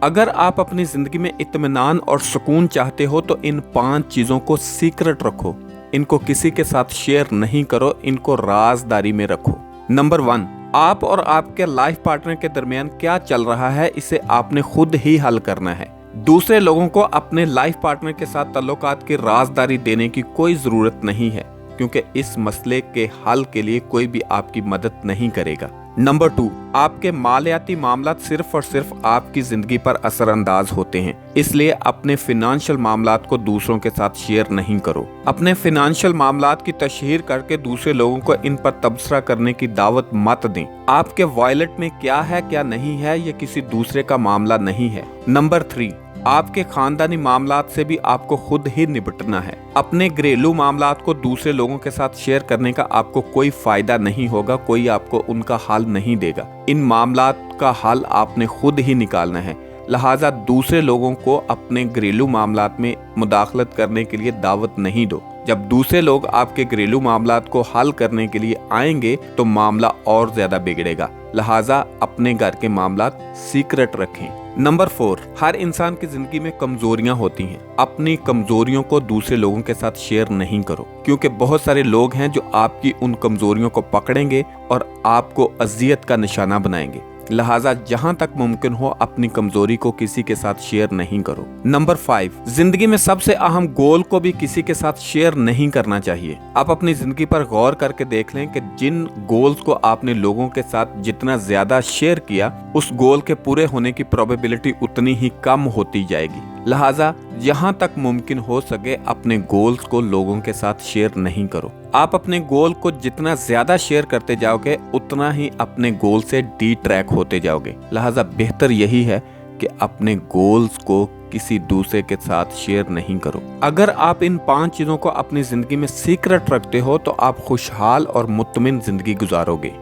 अगर आप अपनी जिंदगी में इत्मीनान और सुकून चाहते हो तो इन 5 चीजों को सीक्रेट रखो। इनको किसी के साथ शेयर नहीं करो, इनको राजदारी में रखो। नंबर 1, आप और आपके लाइफ पार्टनर के दरमियान क्या चल रहा है, इसे आपने खुद ही हल करना है। दूसरे लोगों को अपने लाइफ पार्टनर के साथ ताल्लुकात की राजदारी देने की कोई जरूरत नहीं है, क्योंकि इस मसले के हल के लिए कोई भी आपकी मदद नहीं करेगा। नंबर 2, आपके मालियाती मामलात सिर्फ और सिर्फ आपकी जिंदगी पर असरअंदाज होते हैं, इसलिए अपने फाइनेंशियल मामलात को दूसरों के साथ शेयर नहीं करो। अपने फाइनेंशियल मामलात की तशहीर करके दूसरे लोगों को इन पर तबसरा करने की दावत मत दें। आपके वॉलेट में क्या है क्या नहीं है ये किसी दूसरे का मामला नहीं है। नंबर 3, आपके खानदानी मामलात से भी आपको खुद ही निपटना है। अपने घरेलू मामलात को दूसरे लोगों के साथ शेयर करने का आपको कोई फायदा नहीं होगा, कोई आपको उनका हल नहीं देगा। इन मामलात का हल आपने खुद ही निकालना है। लिहाजा दूसरे लोगों को अपने घरेलू मामलात में मुदाखलत करने के लिए दावत नहीं दो। जब दूसरे लोग आपके घरेलू मामलात को हल करने के लिए आएंगे तो मामला और ज्यादा बिगड़ेगा। लिहाजा अपने घर के मामलात सीक्रेट रखें। नंबर 4, हर इंसान की जिंदगी में कमजोरियां होती हैं। अपनी कमजोरियों को दूसरे लोगों के साथ शेयर नहीं करो, क्योंकि बहुत सारे लोग हैं जो आपकी उन कमजोरियों को पकड़ेंगे और आपको अजियत का निशाना बनाएंगे। लिहाजा जहां तक मुमकिन हो अपनी कमजोरी को किसी के साथ शेयर नहीं करो। नंबर 5, जिंदगी में सबसे अहम गोल को भी किसी के साथ शेयर नहीं करना चाहिए। आप अपनी जिंदगी पर गौर करके देख लें कि जिन गोल्स को आपने लोगों के साथ जितना ज्यादा शेयर किया, उस गोल के पूरे होने की प्रोबेबिलिटी उतनी ही कम होती जाएगी। लिहाजा जहां तक मुमकिन हो सके अपने गोल्स को लोगों के साथ शेयर नहीं करो। आप अपने गोल को जितना ज्यादा शेयर करते जाओगे उतना ही अपने गोल से डिट्रैक होते जाओगे। लिहाजा बेहतर यही है कि अपने गोल्स को किसी दूसरे के साथ शेयर नहीं करो। अगर आप इन 5 चीजों को अपनी जिंदगी में सीक्रेट रखते हो तो आप खुशहाल और मुतमिन जिंदगी गुजारोगे।